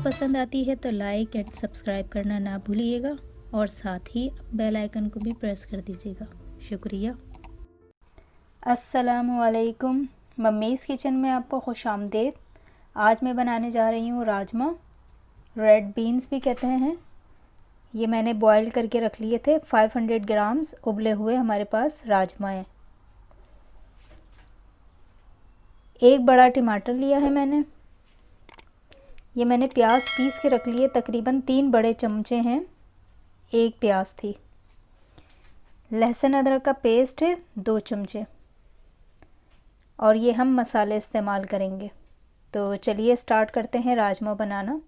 पसंद आती है तो लाइक एंड सब्सक्राइब करना ना भूलिएगा और साथ ही बेल आइकन को भी प्रेस कर दीजिएगा। शुक्रिया। अस्सलामुअलैकुम, मम्मीज़ किचन में आपको खुशामदीद। आज मैं बनाने जा रही हूँ राजमा, रेड बीन्स भी कहते हैं। ये मैंने बॉईल करके रख लिए थे। 500 ग्राम्स उबले हुए हमारे पास राजमा है। एक बड़ा टमाटर लिया है मैंने। ये मैंने प्याज पीस के रख लिए, तकरीबन 3 बड़े चमचे हैं। एक प्याज थी। लहसुन अदरक का पेस्ट है 2 चमचे। और ये हम मसाले इस्तेमाल करेंगे। तो चलिए स्टार्ट करते हैं राजमा बनाना।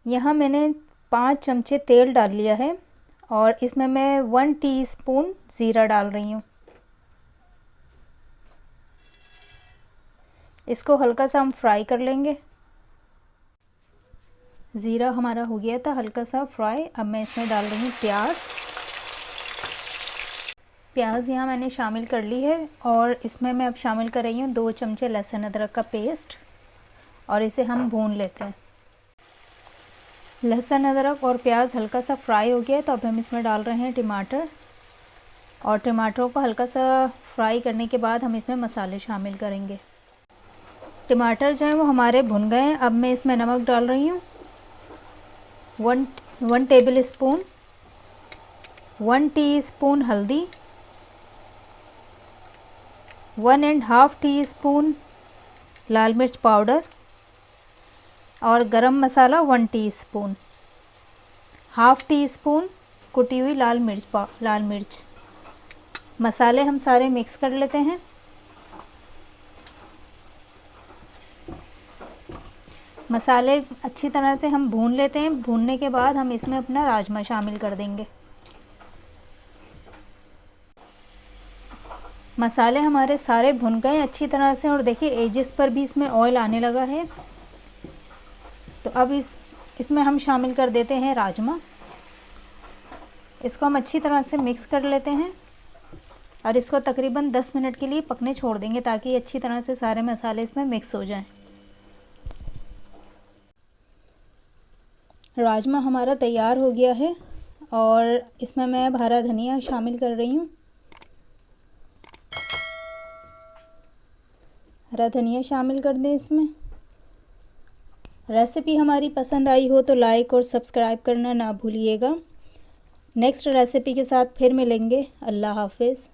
यहाँ मैंने 5 चमचे तेल डाल लिया है और इसमें मैं 1 टीस्पून ज़ीरा डाल रही हूँ। इसको हल्का सा हम फ्राई कर लेंगे। ज़ीरा हमारा हो गया था हल्का सा फ्राई। अब मैं इसमें डाल रही हूँ प्याज। प्याज यहाँ मैंने शामिल कर ली है और इसमें मैं अब शामिल कर रही हूँ 2 चमचे लहसुन अदरक का पेस्ट और इसे हम भून लेते हैं। लहसुन अदरक और प्याज हल्का सा फ्राई हो गया है तो अब हम इसमें डाल रहे हैं टमाटर और टमाटरों को हल्का सा फ्राई करने के बाद हम इसमें मसाले शामिल करेंगे। टमाटर जो है वो हमारे भुन गए हैं। अब मैं इसमें नमक डाल रही हूँ 1 टेबल स्पून, 1 टीस्पून हल्दी, 1.5 टीस्पून लाल मिर्च पाउडर और गरम मसाला 1 टीस्पून, 1/2 टीस्पून कुटी हुई लाल मिर्च। मसाले हम सारे मिक्स कर लेते हैं। मसाले अच्छी तरह से हम भून लेते हैं। भूनने के बाद हम इसमें अपना राजमा शामिल कर देंगे। मसाले हमारे सारे भुन गए अच्छी तरह से और देखिए एजेस पर भी इसमें ऑयल आने लगा है। तो अब इसमें हम शामिल कर देते हैं राजमा। इसको हम अच्छी तरह से मिक्स कर लेते हैं और इसको तकरीबन 10 मिनट के लिए पकने छोड़ देंगे ताकि अच्छी तरह से सारे मसाले इसमें मिक्स हो जाएं। राजमा हमारा तैयार हो गया है और इसमें मैं हरा धनिया शामिल कर रही हूँ। हरा धनिया शामिल कर दें इसमें। रेसिपी हमारी पसंद आई हो तो लाइक और सब्सक्राइब करना ना भूलिएगा। नेक्स्ट रेसिपी के साथ फिर मिलेंगे। अल्लाह हाफिज़।